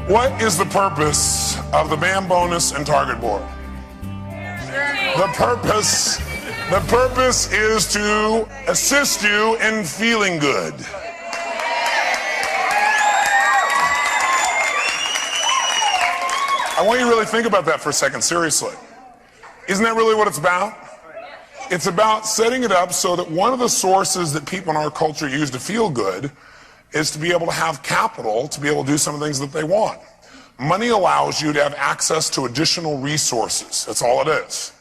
What is the purpose of the BAM bonus and target board? The purpose is to assist you in feeling good. I want you to really think about that for a second, seriously. Isn't that really what it's about? It's about setting it up so that one of the sources that people in our culture use to feel good is to be able to have capital to be able to do some of the things that they want. Money allows you to have access to additional resources. That's all it is.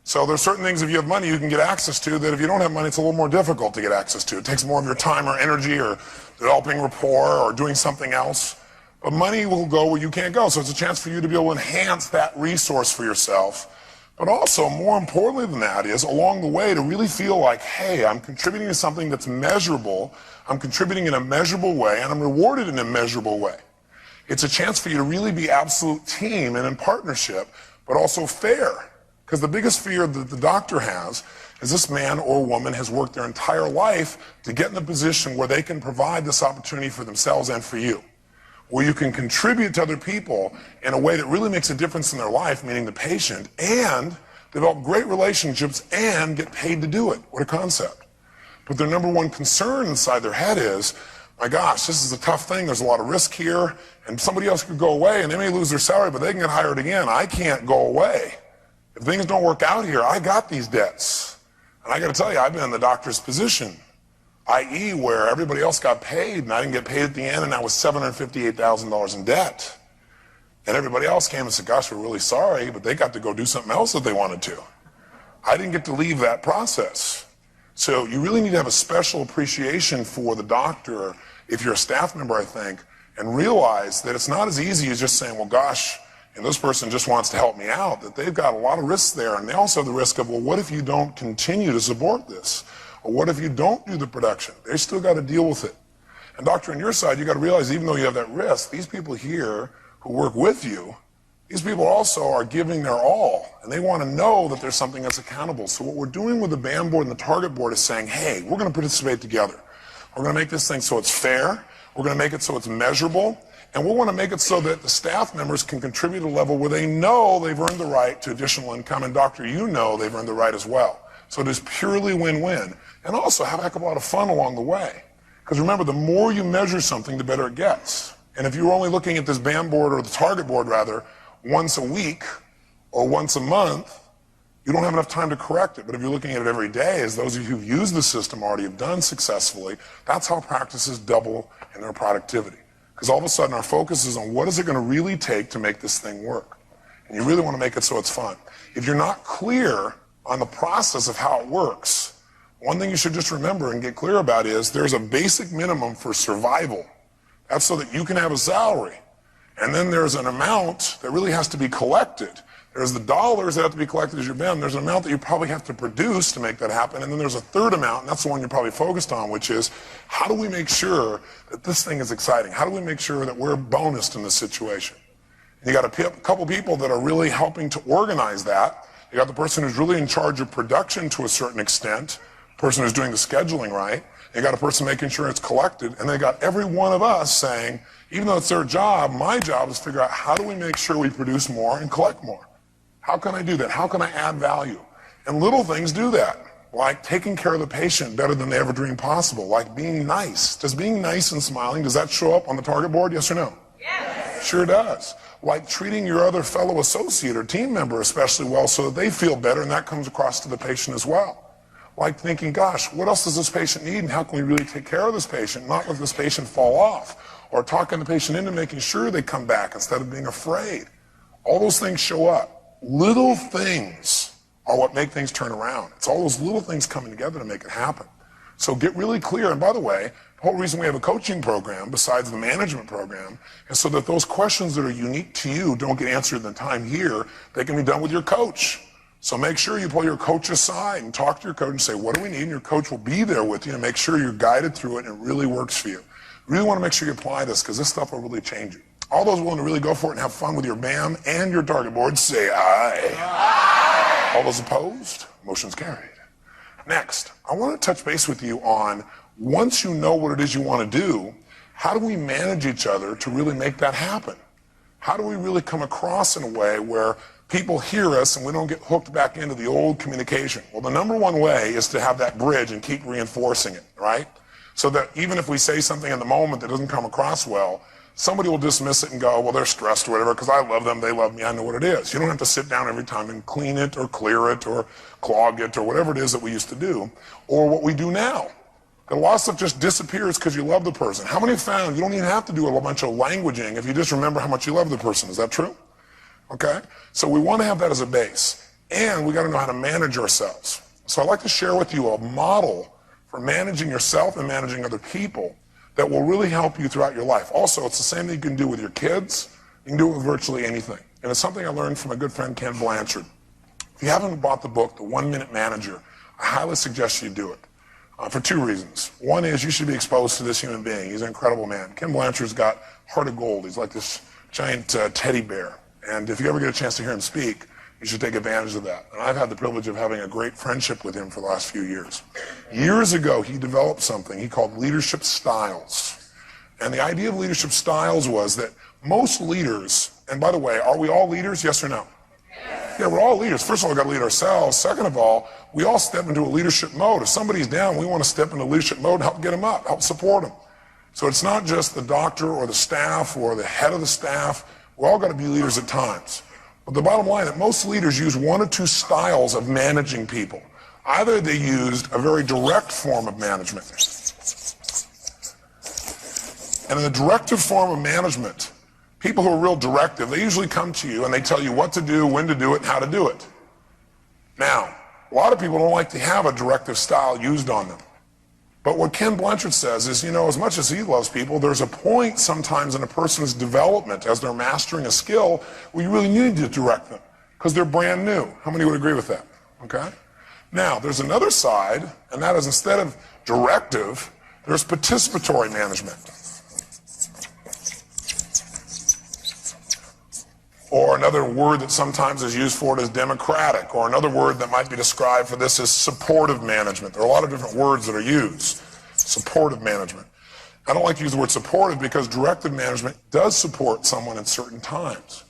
So there's certain things if you have money you can get access to that if you don't have money it's a little more difficult to get access to. It takes more of your time or energy or developing rapport or doing something else. But money will go where you can't go. So it's a chance for you to be able to enhance that resource for yourself. But also, more importantly than that is, along the way, to really feel like, hey, I'm contributing to something that's measurable, I'm contributing in a measurable way, and I'm rewarded in a measurable way. It's a chance for you to really be absolute team and in partnership, but also fair. Because the biggest fear that the doctor has is this man or woman has worked their entire life to get in a position where they can provide this opportunity for themselves and for you, where you can contribute to other people in a way that really makes a difference in their life, meaning the patient, and develop great relationships and get paid to do it. What a concept. But their number one concern inside their head is, my gosh, this is a tough thing, there's a lot of risk here, and somebody else could go away and they may lose their salary, but they can get hired again. I can't go away. If things don't work out here, I got these debts. And I got to tell you, I've been in the doctor's position, i.e. where everybody else got paid and I didn't get paid at the end and I was $758,000 in debt. And everybody else came and said, gosh, we're really sorry, but they got to go do something else that they wanted to. I didn't get to leave that process. So you really need to have a special appreciation for the doctor, if you're a staff member, I think, and realize that it's not as easy as just saying, well, gosh, and this person just wants to help me out, that they've got a lot of risks there, and they also have the risk of, well, what if you don't continue to support this? Or what if you don't do the production? They still got to deal with it. And doctor, on your side, you got to realize even though you have that risk, these people here who work with you, these people also are giving their all, and they want to know that there's something that's accountable. So what we're doing with the BAM board and the target board is saying, hey, we're going to participate together. We're going to make this thing so it's fair. We're going to make it so it's measurable. And we want to make it so that the staff members can contribute at a level where they know they've earned the right to additional income. And doctor, you know they've earned the right as well. So it is purely win-win. And also have a heck of a lot of fun along the way. Because remember, the more you measure something, the better it gets. And if you're only looking at this BAM board, or the target board rather, once a week or once a month, you don't have enough time to correct it. But if you're looking at it every day, as those of you who've used the system already have done successfully, that's how practices double in their productivity. Because all of a sudden our focus is on what is it going to really take to make this thing work. And you really want to make it so it's fun. If you're not clear on the process of how it works, one thing you should just remember and get clear about is there's a basic minimum for survival. That's so that you can have a salary. And then there's an amount that really has to be collected. There's the dollars that have to be collected as your BAM. There's an amount that you probably have to produce to make that happen. And then there's a third amount, and that's the one you're probably focused on, which is how do we make sure that this thing is exciting? How do we make sure that we're bonused in this situation? And you got a couple people that are really helping to organize that. You got the person who's really in charge of production to a certain extent, the person who's doing the scheduling right. You got a person making sure it's collected, and they got every one of us saying, even though it's their job, my job is to figure out how do we make sure we produce more and collect more. How can I do that? How can I add value? And little things do that, like taking care of the patient better than they ever dreamed possible, like being nice. Does being nice and smiling, does that show up on the target board, yes or no? Yes. Sure does. Like treating your other fellow associate or team member especially well so that they feel better, and that comes across to the patient as well. Like thinking, gosh, what else does this patient need and how can we really take care of this patient, not let this patient fall off, or talking the patient into making sure they come back instead of being afraid. All those things show up. Little things are what make things turn around. It's all those little things coming together to make it happen. So get really clear. And by the way, the whole reason we have a coaching program besides the management program is so that those questions that are unique to you don't get answered in the time here. They can be done with your coach. So make sure you pull your coach aside and talk to your coach and say, what do we need? And your coach will be there with you to make sure you're guided through it and it really works for you. You really want to make sure you apply this because this stuff will really change you. All those willing to really go for it and have fun with your BAM and your target board, say aye. Aye. All those opposed, motion's carried. Next, I want to touch base with you on, once you know what it is you want to do, how do we manage each other to really make that happen? How do we really come across in a way where people hear us and we don't get hooked back into the old communication? Well, the number one way is to have that bridge and keep reinforcing it, right? So that even if we say something in the moment that doesn't come across well, somebody will dismiss it and go, well, they're stressed or whatever, because I love them, they love me, I know what it is. You don't have to sit down every time and clean it or clear it or clog it or whatever it is that we used to do, or what we do now. A lot of stuff just disappears because you love the person. How many have found you don't even have to do a bunch of languaging if you just remember how much you love the person? Is that true? Okay? So we want to have that as a base. And we got to know how to manage ourselves. So I'd like to share with you a model for managing yourself and managing other people that will really help you throughout your life. Also, it's the same thing you can do with your kids. You can do it with virtually anything. And it's something I learned from a good friend, Ken Blanchard. If you haven't bought the book, The 1 Minute Manager, I highly suggest you do it. For two reasons. One is you should be exposed to this human being. He's an incredible man. Ken Blanchard's got heart of gold. He's like this giant teddy bear. And if you ever get a chance to hear him speak, you should take advantage of that. And I've had the privilege of having a great friendship with him for the last few years. Years ago, he developed something he called leadership styles. And the idea of leadership styles was that most leaders, and by the way, are we all leaders, yes or no? Yeah, we're all leaders. First of all, we've got to lead ourselves. Second of all, we all step into a leadership mode. If somebody's down, we want to step into leadership mode and help get them up, help support them. So it's not just the doctor or the staff or the head of the staff. We all got to be leaders at times. But the bottom line is that most leaders use one or two styles of managing people. Either they used a very direct form of management. And in the directive form of management, people who are real directive, they usually come to you and they tell you what to do, when to do it, and how to do it. Now, a lot of people don't like to have a directive style used on them. But what Ken Blanchard says is, you know, as much as he loves people, there's a point sometimes in a person's development as they're mastering a skill where you really need to direct them because they're brand new. How many would agree with that? Okay? Now, there's another side, and that is instead of directive, there's participatory management. Or another word that sometimes is used for it is democratic, or another word that might be described for this is supportive management. There are a lot of different words that are used. Supportive management. I don't like to use the word supportive because directive management does support someone at certain times.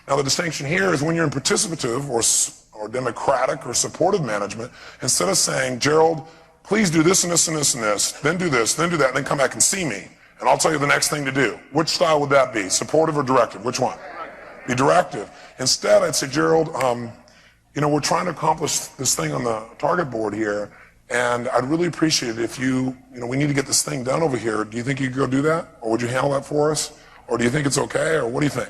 Now the distinction here is when you're in participative or democratic or supportive management, instead of saying, Gerald, please do this and this and this and this, then do this, then do that, and then come back and see me, and I'll tell you the next thing to do. Which style would that be? Supportive or directive? Which one? Be directive. Instead, I'd say, Gerald, you know, we're trying to accomplish this thing on the target board here, and I'd really appreciate it if you know, we need to get this thing done over here. Do you think you could go do that? Or would you handle that for us? Or do you think it's okay? Or what do you think?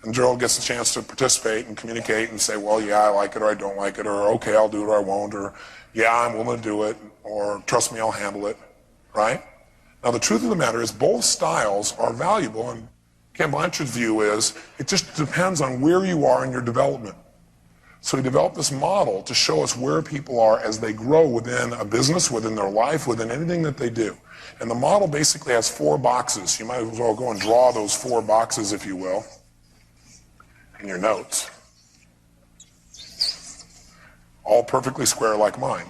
And Gerald gets a chance to participate and communicate and say, well, yeah, I like it, or I don't like it, or okay, I'll do it, or I won't, or yeah, I'm willing to do it, or trust me, I'll handle it, right? Now, the truth of the matter is both styles are valuable, and Ken Blanchard's view is it just depends on where you are in your development. So he developed this model to show us where people are as they grow within a business, within their life, within anything that they do. And the model basically has 4 boxes. You might as well go and draw those 4 boxes, if you will, in your notes. All perfectly square like mine.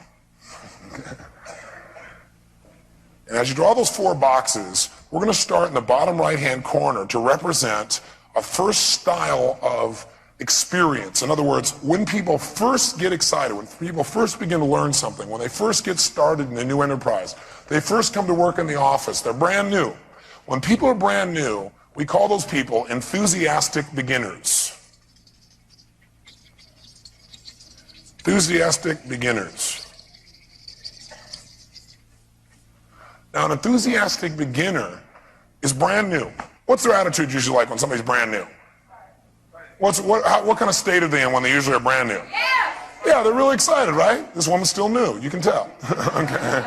And as you draw those 4 boxes, we're going to start in the bottom right-hand corner to represent a first style of experience. In other words, when people first get excited, when people first begin to learn something, when they first get started in a new enterprise, they first come to work in the office, they're brand new. When people are brand new, we call those people enthusiastic beginners. Enthusiastic beginners. Now, an enthusiastic beginner is brand new. What's their attitude usually like when somebody's brand new? What kind of state are they in when they usually are brand new? Yeah, they're really excited, right? This woman's still new, you can tell. Okay.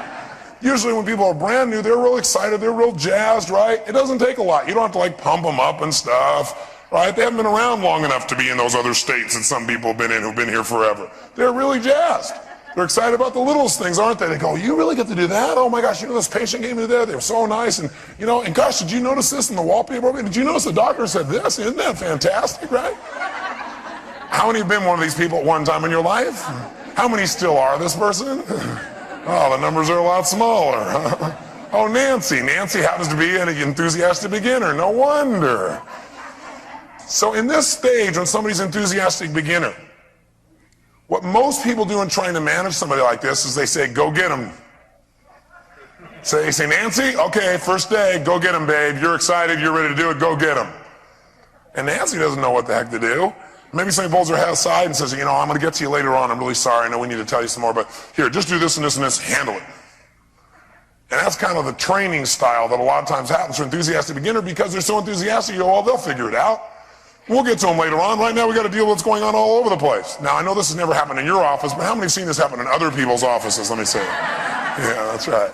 Usually when people are brand new, they're real excited, they're real jazzed, right? It doesn't take a lot. You don't have to like pump them up and stuff, right? They haven't been around long enough to be in those other states that some people have been in who've been here forever. They're really jazzed. They're excited about the littlest things, aren't they? They go, you really get to do that? Oh my gosh, you know this patient came in there, they were so nice, and you know, and gosh, did you notice this in the wallpaper? Did you notice the doctor said this? Isn't that fantastic, right? How many have been one of these people at one time in your life? How many still are this person? Oh, the numbers are a lot smaller. Oh, Nancy. Nancy happens to be an enthusiastic beginner. No wonder. So in this stage, when somebody's enthusiastic beginner, what most people do in trying to manage somebody like this is they say, go get them. So they say, Nancy, okay, first day, go get them, babe. You're excited, you're ready to do it, go get them. And Nancy doesn't know what the heck to do. Maybe somebody pulls her head aside and says, you know, I'm going to get to you later on. I'm really sorry. I know we need to tell you some more, but here, just do this and this and this. Handle it. And that's kind of the training style that a lot of times happens for enthusiastic beginner because they're so enthusiastic, you go, well, they'll figure it out. We'll get to them later on. Right now, we got to deal with what's going on all over the place. Now, I know this has never happened in your office, but how many have seen this happen in other people's offices? Let me say it. Yeah, that's right.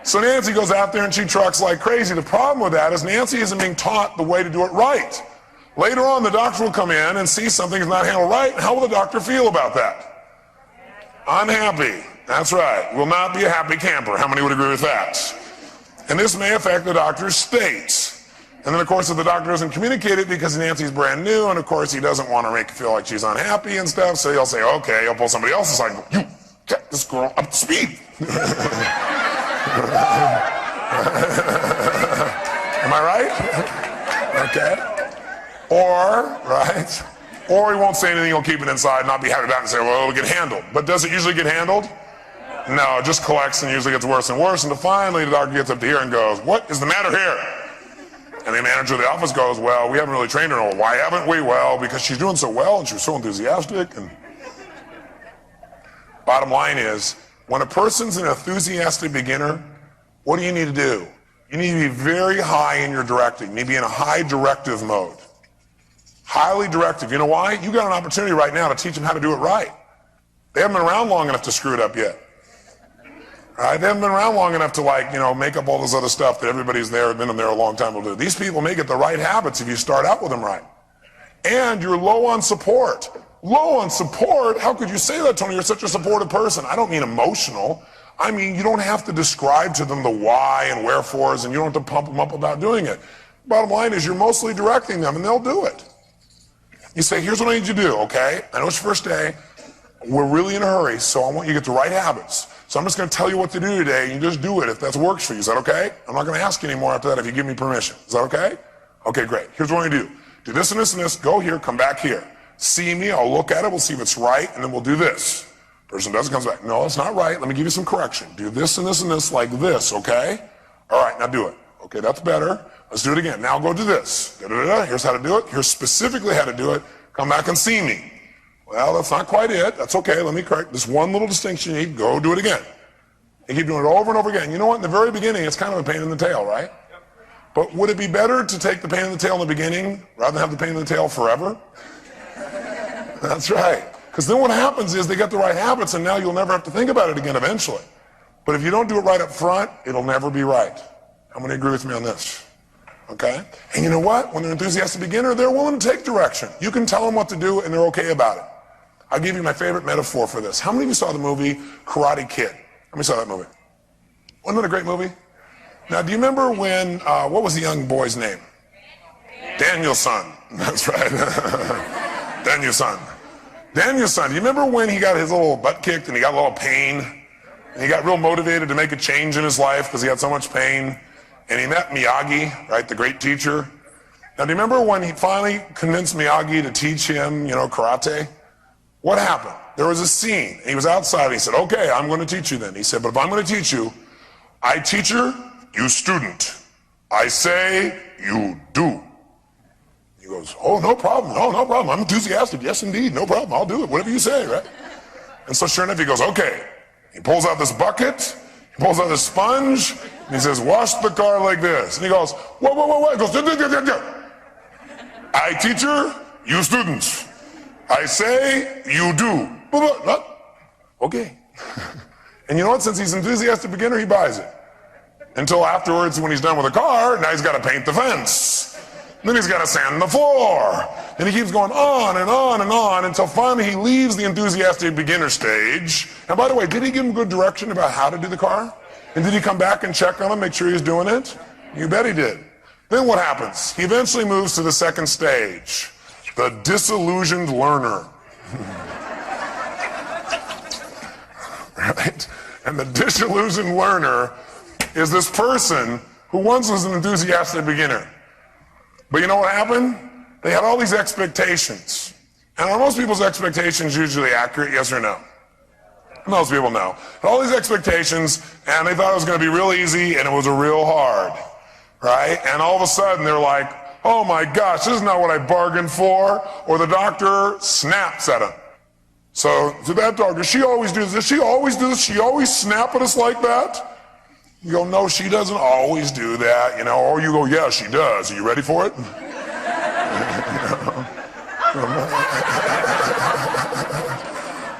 So Nancy goes out there and she trucks like crazy. The problem with that is Nancy isn't being taught the way to do it right. Later on, the doctor will come in and see something's not handled right. How will the doctor feel about that? Unhappy. That's right. Will not be a happy camper. How many would agree with that? And this may affect the doctor's state. And then, of course, if the doctor doesn't communicate it because Nancy's brand new, and, of course, he doesn't want to make her feel like she's unhappy and stuff, so he'll say, okay, he'll pull somebody else aside and go, you get this girl up to speed. Am I right? Okay. Or he won't say anything, he'll keep it inside, not be happy about it and say, well, it'll get handled. But does it usually get handled? No, it just collects and usually gets worse and worse, and finally the doctor gets up to here and goes, what is the matter here? And the manager of the office goes, well, we haven't really trained her. Why haven't we? Well, because she's doing so well and she's so enthusiastic. And bottom line is, when a person's an enthusiastic beginner, what do you need to do? You need to be very high in your directing. You need to be in a high directive mode. Highly directive. You know why? You got an opportunity right now to teach them how to do it right. They haven't been around long enough to screw it up yet. Right? They haven't been around long enough to make up all this other stuff that everybody's there, been in there a long time will do. These people may get the right habits if you start out with them right. And you're low on support. Low on support? How could you say that, Tony? You're such a supportive person. I don't mean emotional. I mean, you don't have to describe to them the why and wherefores, and you don't have to pump them up about doing it. Bottom line is you're mostly directing them, and they'll do it. You say, here's what I need you to do, okay? I know it's your first day. We're really in a hurry, so I want you to get the right habits. So I'm just going to tell you what to do today, and you just do it if that works for you. Is that okay? I'm not going to ask you anymore after that if you give me permission. Is that okay? Okay, great. Here's what I'm going to do. Do this and this and this. Go here. Come back here. See me. I'll look at it. We'll see if it's right, and then we'll do this. Person does it, comes back. No, it's not right. Let me give you some correction. Do this and this and this like this, okay? All right, now do it. Okay, that's better. Let's do it again. Now go do this. Da-da-da-da. Here's how to do it. Here's specifically how to do it. Come back and see me. Well, that's not quite it. That's okay. Let me correct this one little distinction you need. Go do it again. You keep doing it over and over again. You know what? In the very beginning, it's kind of a pain in the tail, right? Yep. But would it be better to take the pain in the tail in the beginning rather than have the pain in the tail forever? That's right. Because then what happens is they get the right habits, and now you'll never have to think about it again eventually. But if you don't do it right up front, it'll never be right. How many agree with me on this? Okay? And you know what? When they're an enthusiastic beginner, they're willing to take direction. You can tell them what to do, and they're okay about it. I'll give you my favorite metaphor for this. How many of you saw the movie Karate Kid? How many saw that movie? Wasn't it a great movie? Now, do you remember when, what was the young boy's name? Daniel-san. That's right. Daniel-san. Daniel-san, do you remember when he got his little butt kicked and he got a little pain? And he got real motivated to make a change in his life because he had so much pain. And he met Miyagi, right, the great teacher. Now, do you remember when he finally convinced Miyagi to teach him, karate? What happened? There was a scene. And he was outside. And he said, okay, I'm going to teach you then. He said, but if I'm going to teach you, I teacher, you student. I say, you do. He goes, oh, no problem. No, no problem. I'm enthusiastic. Yes, indeed. No problem. I'll do it. Whatever you say, right? And so sure enough, he goes, okay. He pulls out this bucket. He pulls out this sponge. And he says, wash the car like this. And he goes, whoa. He goes, I teacher, you students. I say, you do. Okay. And you know what? Since he's an enthusiastic beginner, he buys it. Until afterwards, when he's done with the car, now he's got to paint the fence. Then he's got to sand the floor. And he keeps going on and on and on until finally he leaves the enthusiastic beginner stage. And by the way, did he give him good direction about how to do the car? And did he come back and check on him, make sure he's doing it? You bet he did. Then what happens? He eventually moves to the second stage. The disillusioned learner. Right? And the disillusioned learner is this person who once was an enthusiastic beginner. But you know what happened? They had all these expectations. And are most people's expectations usually accurate, yes or no? Most people know. All these expectations, and they thought it was going to be real easy, and it was a real hard, right? And all of a sudden, they're like, oh my gosh, this is not what I bargained for. Or the doctor snaps at them. So, to that doctor, she always does this, she always does this, she always snap at us like that? You go, no, she doesn't always do that, you know. Or you go, yeah, she does. Are you ready for it?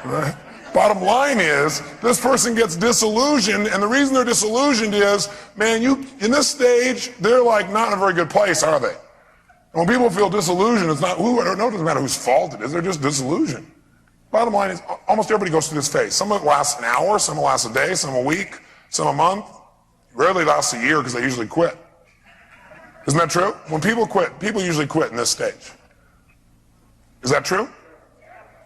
Right? Bottom line is, this person gets disillusioned, and the reason they're disillusioned is, man, in this stage, they're like not in a very good place, are they? And when people feel disillusioned, it's not, it doesn't matter whose fault it is, they're just disillusioned. Bottom line is, almost everybody goes through this phase. Some of it lasts an hour, some of it lasts a day, some a week, some a month. Rarely lasts a year because they usually quit. Isn't that true? When people quit, people usually quit in this stage. Is that true?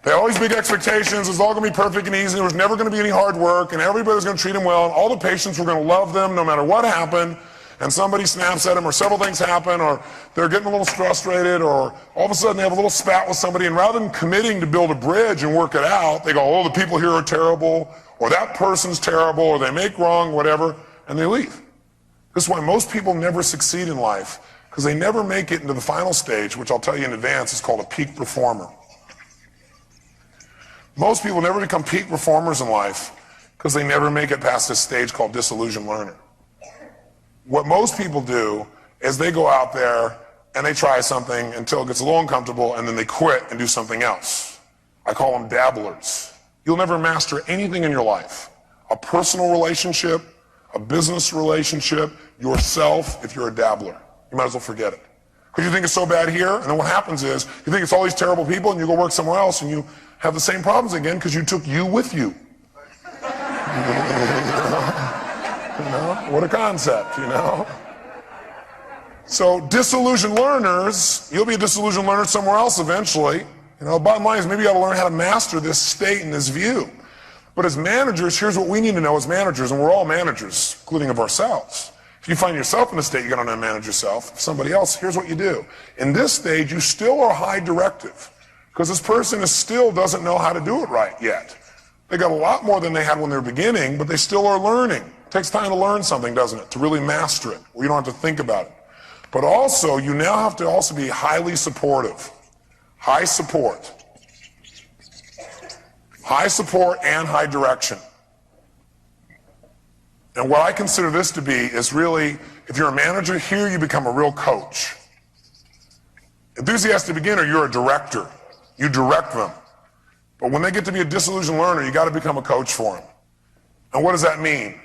They had all these big expectations, it's all going to be perfect and easy, there was never going to be any hard work, and everybody was going to treat them well, and all the patients were going to love them no matter what happened, and somebody snaps at them, or several things happen, or they're getting a little frustrated, or all of a sudden they have a little spat with somebody, and rather than committing to build a bridge and work it out, they go, oh, the people here are terrible, or that person's terrible, or they make wrong, whatever, and they leave. This is why most people never succeed in life, because they never make it into the final stage, which I'll tell you in advance is called a peak performer. Most people never become peak performers in life because they never make it past this stage called disillusioned learner. What most people do is they go out there and they try something until it gets a little uncomfortable, and then they quit and do something else. I call them dabblers. You'll never master anything in your life. A personal relationship, a business relationship, yourself, if you're a dabbler. You might as well forget it. Because you think it's so bad here, and then what happens is, you think it's all these terrible people, and you go work somewhere else, and you have the same problems again because you took you with you. What a concept, you know? So disillusioned learners, you'll be a disillusioned learner somewhere else eventually. You know, bottom line is maybe you ought to learn how to master this state and this view. But as managers, here's what we need to know as managers, and we're all managers, including of ourselves. If you find yourself in a state, you got to manage yourself. If somebody else, here's what you do. In this stage, you still are high directive. Because this person still doesn't know how to do it right yet. They got a lot more than they had when they were beginning, but they still are learning. It takes time to learn something, doesn't it? To really master it, where you don't have to think about it. But also, you now have to also be highly supportive. High support. High support and high direction. And what I consider this to be is really, if you're a manager, here you become a real coach. Enthusiastic beginner, you're a director. You direct them. But when they get to be a disillusioned learner, you got to become a coach for them. And what does that mean?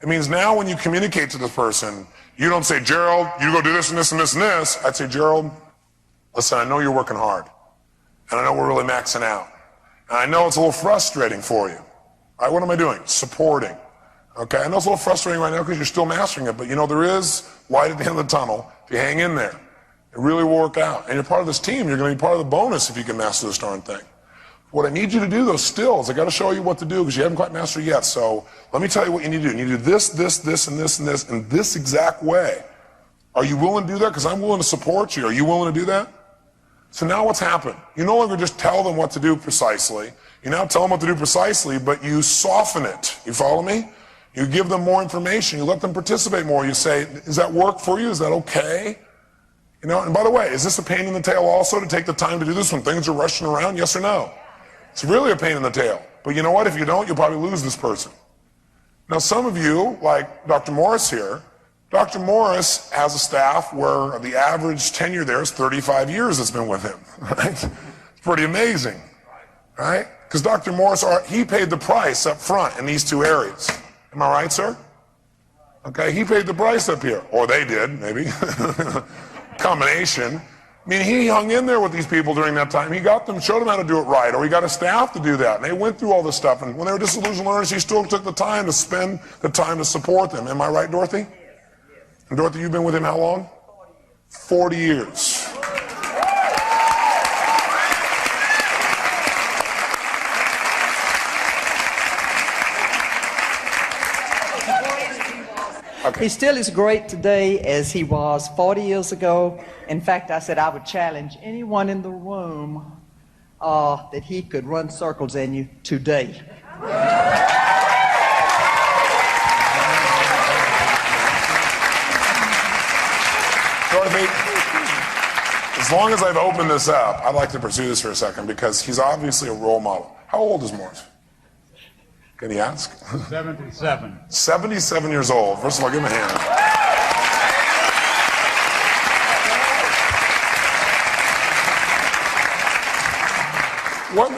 It means now when you communicate to this person, you don't say, Gerald, you go do this and this and this and this. I'd say, Gerald, listen, I know you're working hard. And I know we're really maxing out. And I know it's a little frustrating for you. All right, what am I doing? Supporting. Okay, I know it's a little frustrating right now because you're still mastering it, but you know there is light at the end of the tunnel if you hang in there. It really will work out. And you're part of this team. You're going to be part of the bonus if you can master this darn thing. What I need you to do, though, still, is I got to show you what to do because you haven't quite mastered it yet. So let me tell you what you need to do. You need to do this, this, this, and this, and this, in this exact way. Are you willing to do that? Because I'm willing to support you. Are you willing to do that? So now what's happened? You no longer just tell them what to do precisely. You now tell them what to do precisely, but you soften it. You follow me? You give them more information. You let them participate more. You say, does that work for you? Is that okay? You know, and by the way, is this a pain in the tail also to take the time to do this when things are rushing around? Yes or no? It's really a pain in the tail. But you know what? If you don't, you'll probably lose this person. Now, some of you, like Dr. Morris here, Dr. Morris has a staff where the average tenure there is 35 years that's been with him. Right? It's pretty amazing. Right? Because Dr. Morris, he paid the price up front in these two areas. Am I right, sir? Okay, he paid the price up here. Or they did, maybe. Combination. I mean, he hung in there with these people during that time. He got them, showed them how to do it right, or he got a staff to do that. And they went through all this stuff. And when they were disillusioned learners, he still took the time to spend the time to support them. Am I right, Dorothy? And Dorothy, you've been with him how long? 40 years. Okay. He still is great today as he was 40 years ago. In fact, I said I would challenge anyone in the room that he could run circles in you today. Dorothy, as long as I've opened this up, I'd like to pursue this for a second because he's obviously a role model. How old is Morris? Can he ask? 77. 77 years old. First of all, give him a hand.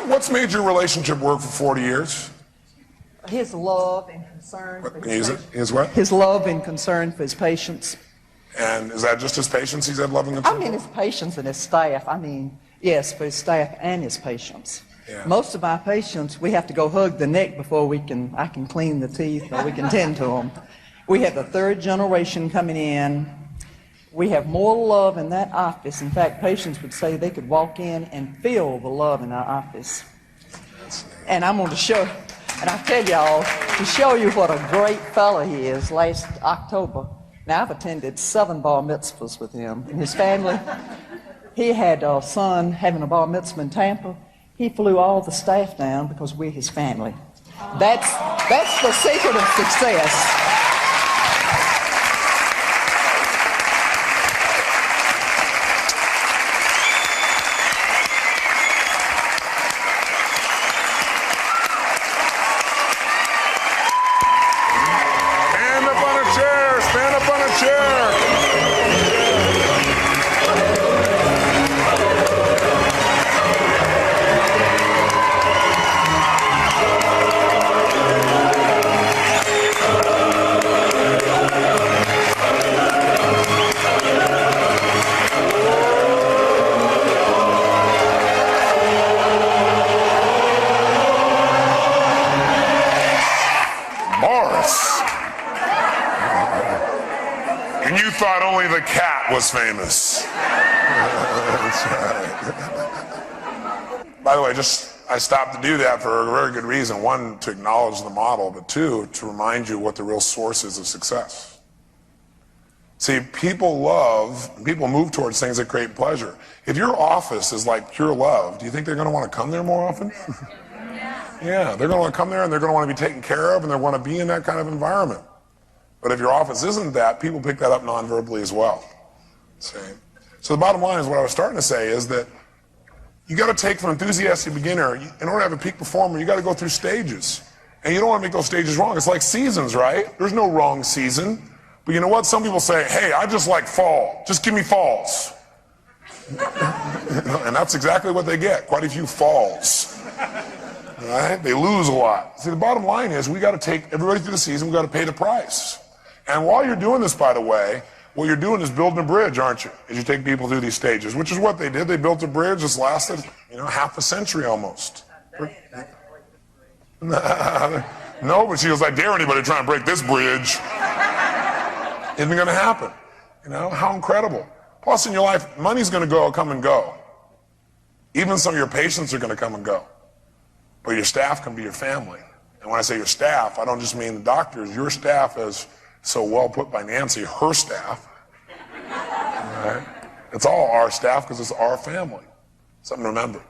What's made your relationship work for 40 years? His love and concern for his patients. His what? His love and concern for his patients. And is that just his patients he's had loving and I mean his patients and his staff. I mean, yes, for his staff and his patients. Yeah. Most of my patients, we have to go hug the neck before I can clean the teeth or we can tend to them. We have the third generation coming in. We have more love in that office. In fact, patients would say they could walk in and feel the love in our office. And I'm going to show, and I tell y'all, to show you what a great fellow he is, last October, now I've attended 7 bar mitzvahs with him and his family. He had a son having a bar mitzvah in Tampa. He flew all the staff down because we're his family. That's the secret of success. And you thought only the cat was famous. That's right. By the way, I stopped to do that for a very good reason. One, to acknowledge the model, but two, to remind you what the real source is of success. See, people move towards things that create pleasure. If your office is like pure love, do you think they're going to want to come there more often? Yeah, they're going to want to come there and they're going to want to be taken care of and they want to be in that kind of environment. But if your office isn't that, people pick that up non-verbally as well. See? So the bottom line is what I was starting to say is that you got to take from enthusiastic beginner, in order to have a peak performer, you got to go through stages. And you don't want to make those stages wrong. It's like seasons, right? There's no wrong season. But you know what? Some people say, hey, I just like fall. Just give me falls. And that's exactly what they get. Quite a few falls. Right? They lose a lot. See, the bottom line is we got to take everybody through the season. We got to pay the price. And while you're doing this, by the way, what you're doing is building a bridge, aren't you? As you take people through these stages, which is what they did. They built a bridge that's lasted, half a century almost. No, but she goes, I dare anybody try and break this bridge. Isn't going to happen. How incredible. Plus in your life, money's going to come and go. Even some of your patients are going to come and go. But your staff can be your family. And when I say your staff, I don't just mean the doctors. Your staff is so well put by Nancy, her staff. Right? It's all our staff because it's our family. Something to remember.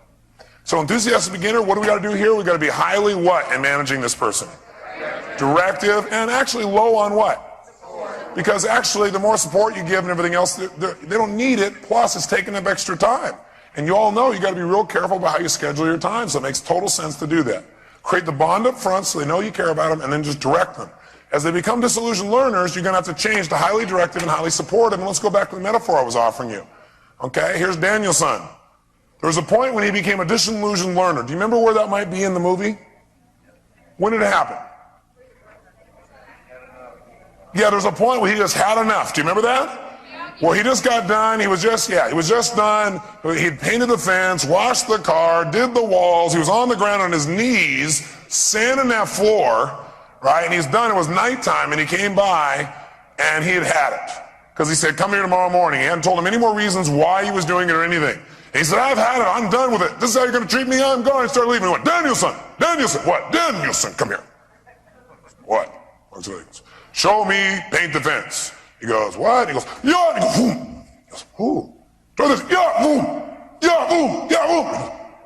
So enthusiastic beginner, what do we got to do here? We got to be highly what in managing this person? Directive, and actually low on what? Because actually the more support you give and everything else, they don't need it, plus it's taking up extra time. And you all know you got to be real careful about how you schedule your time, so it makes total sense to do that. Create the bond up front so they know you care about them, and then just direct them. As they become disillusioned learners, you're going to have to change to highly directive and highly supportive. And let's go back to the metaphor I was offering you. Okay, here's Daniel's son. There was a point when he became a disillusioned learner. Do you remember where that might be in the movie? When did it happen? Yeah, there's a point where he just had enough. Do you remember that? Well, he just got done. He was just done. He'd painted the fence, washed the car, did the walls. He was on the ground on his knees, sanding that floor, right? And he's done. It was nighttime, and he came by, and he had it. Because he said, come here tomorrow morning. He hadn't told him any more reasons why he was doing it or anything. And he said, I've had it. I'm done with it. This is how you're going to treat me? I'm going. And started leaving. He went, Danielson. What? Danielson, come here. What? show me paint the fence. He goes, what? He goes, yeah. He goes, boom. He goes, ooh. Try this, yeah, boom. Yeah, boom. Yeah,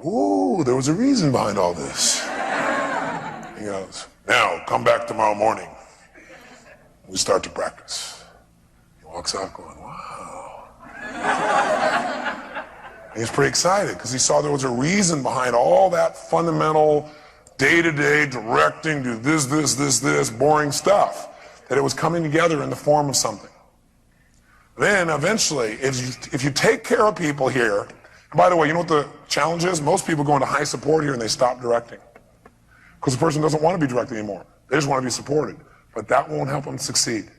boom. Ooh, there was a reason behind all this. He goes, now come back tomorrow morning. We start to practice. He walks out going, wow. And he's pretty excited because he saw there was a reason behind all that fundamental day-to-day directing, do this, boring stuff, that it was coming together in the form of something. Then eventually, if you take care of people here, and by the way, you know what the challenge is? Most people go into high support here and they stop directing because the person doesn't want to be directed anymore. They just want to be supported. But that won't help them succeed.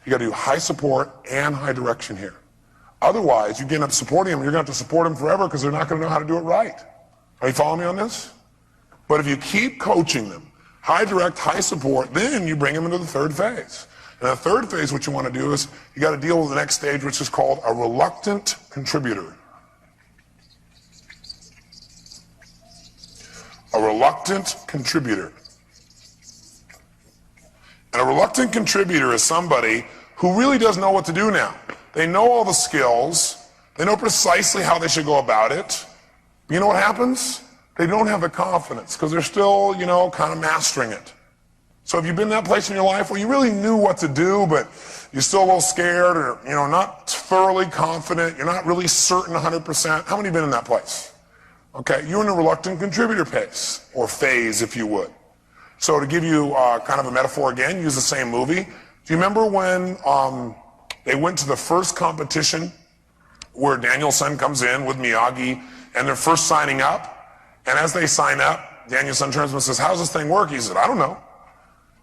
You got to do high support and high direction here. Otherwise, you end up supporting them, you're going to have to support them forever because they're not going to know how to do it right. Are you following me on this? But if you keep coaching them, high direct, high support, then you bring them into the third phase. And the third phase, what you want to do is you got to deal with the next stage, which is called a reluctant contributor. A reluctant contributor. And a reluctant contributor is somebody who really doesn't know what to do now. They know all the skills. They know precisely how they should go about it. But you know what happens? They don't have the confidence because they're still, kind of mastering it. So have you been in that place in your life where you really knew what to do, but you're still a little scared or, not thoroughly confident, you're not really certain 100%? How many have been in that place? Okay, you're in a reluctant contributor pace, or phase, if you would. So to give you kind of a metaphor again, use the same movie. Do you remember when they went to the first competition where Daniel-san comes in with Miyagi and they're first signing up? And as they sign up, Daniel-san turns to him and says, how's this thing work? He said, I don't know.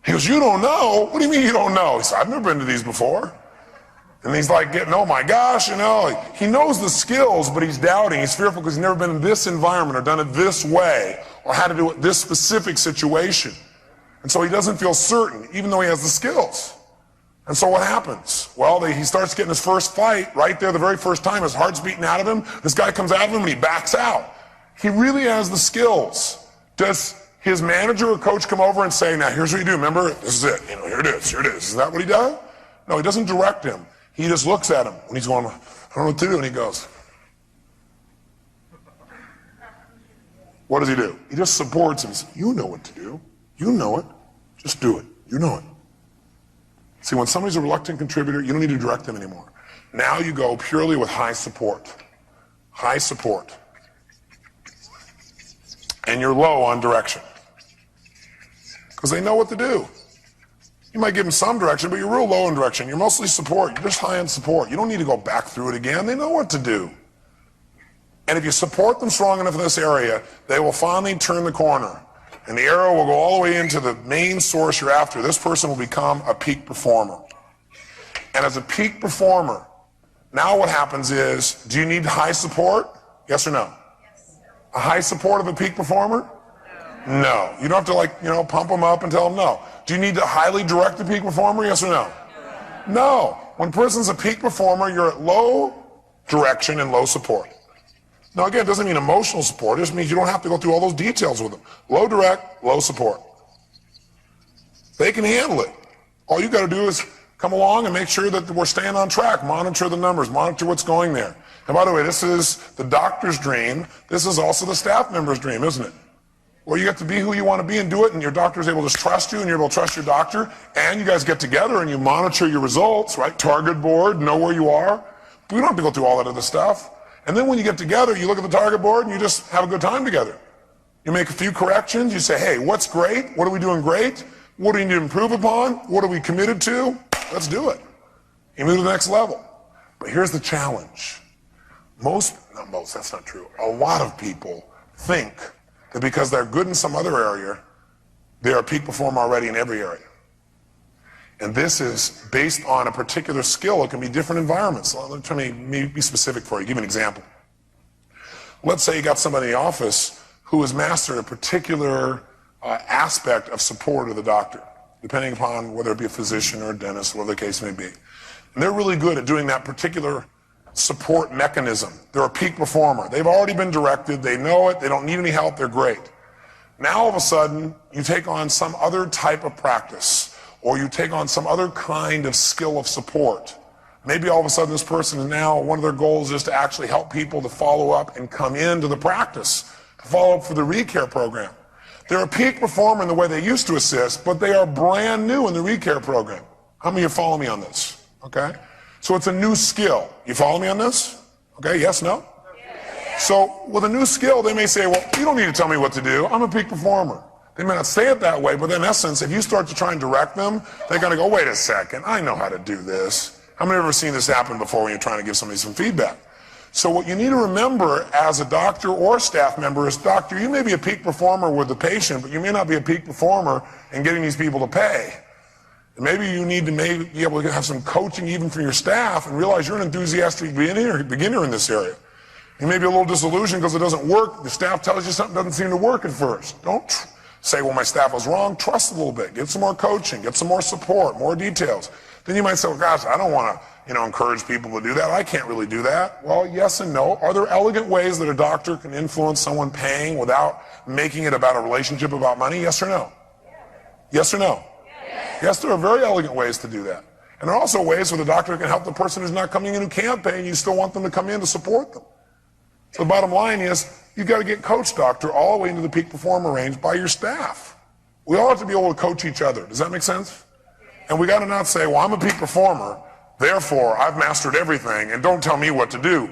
He goes, you don't know? What do you mean you don't know? He said, I've never been to these before. And he's like getting, oh my gosh, he knows the skills, but he's doubting. He's fearful because he's never been in this environment or done it this way or had to do it this specific situation. And so he doesn't feel certain, even though he has the skills. And so what happens? Well, he starts getting his first fight right there the very first time. His heart's beating out of him. This guy comes out of him and he backs out. He really has the skills. Does his manager or coach come over and say, now here's what you do, remember? This is it, here it is. Is that what he does? No, he doesn't direct him. He just looks at him when he's going, I don't know what to do, and he goes. What does he do? He just supports him. He says, you know what to do. You know it. Just do it. You know it. See, when somebody's a reluctant contributor, you don't need to direct them anymore. Now you go purely with high support. High support. And you're low on direction. Because they know what to do. You might give them some direction, but you're real low in direction. You're mostly support. You're just high in support. You don't need to go back through it again. They know what to do. And if you support them strong enough in this area, they will finally turn the corner. And the arrow will go all the way into the main source you're after. This person will become a peak performer. And as a peak performer, now what happens is, do you need high support? Yes or no? Yes. A high support of a peak performer? No. You don't have to pump them up and tell them no. Do you need to highly direct the peak performer? Yes or no? No. When a person's a peak performer, you're at low direction and low support. Now again, it doesn't mean emotional support. It just means you don't have to go through all those details with them. Low direct, low support. They can handle it. All you got to do is come along and make sure that we're staying on track. Monitor the numbers. Monitor what's going there. And by the way, this is the doctor's dream. This is also the staff member's dream, isn't it? Well, you get to be who you want to be and do it, and your doctor's able to trust you, and you're able to trust your doctor, and you guys get together and you monitor your results, right? Target board, know where you are. But we don't have to go through all that other stuff. And then when you get together, you look at the target board and you just have a good time together. You make a few corrections. You say, hey, what's great? What are we doing great? What do we need to improve upon? What are we committed to? Let's do it. You move to the next level. But here's the challenge. That's not true. A lot of people think that because they're good in some other area, they're a peak performer already in every area. And this is based on a particular skill. It can be different environments. So let me be specific for you. Give you an example. Let's say you got somebody in the office who has mastered a particular aspect of support of the doctor, depending upon whether it be a physician or a dentist, whatever the case may be. And they're really good at doing that particular support mechanism. They're a peak performer. They've already been directed. They know it. They don't need any help. They're great. Now all of a sudden, you take on some other type of practice. or you take on some other kind of skill of support. Maybe all of a sudden this person is now, one of their goals is to actually help people to follow up and come into the practice, to follow up for the ReCare program. They're a peak performer in the way they used to assist, but they are brand new in the ReCare program. How many of you follow me on this? Okay? So it's a new skill. You follow me on this? Okay, yes, no? Yes. So with a new skill, they may say, well, you don't need to tell me what to do. I'm a peak performer. They may not say it that way, but in essence, if you start to try and direct them, they're going to go, wait a second, I know how to do this. How many of you ever seen this happen before when you're trying to give somebody some feedback? So what you need to remember as a doctor or staff member is, doctor, you may be a peak performer with the patient, but you may not be a peak performer in getting these people to pay. And maybe you need to be able to have some coaching even for your staff and realize you're an enthusiastic beginner in this area. You may be a little disillusioned because it doesn't work. The staff tells you something doesn't seem to work at first. Don't say, well, my staff was wrong. Trust a little bit. Get some more coaching. Get some more support, more details. Then you might say, well, gosh, I don't want to, encourage people to do that. I can't really do that. Well, yes and no. Are there elegant ways that a doctor can influence someone paying without making it about a relationship about money? Yes or no? Yes or no? Yes, there are very elegant ways to do that. And there are also ways where the doctor can help the person who's not coming in who can't pay, and you still want them to come in to support them. So the bottom line is, you've got to get coached, doctor, all the way into the peak performer range by your staff. We all have to be able to coach each other. Does that make sense? And we got to not say, well, I'm a peak performer, therefore I've mastered everything, and don't tell me what to do.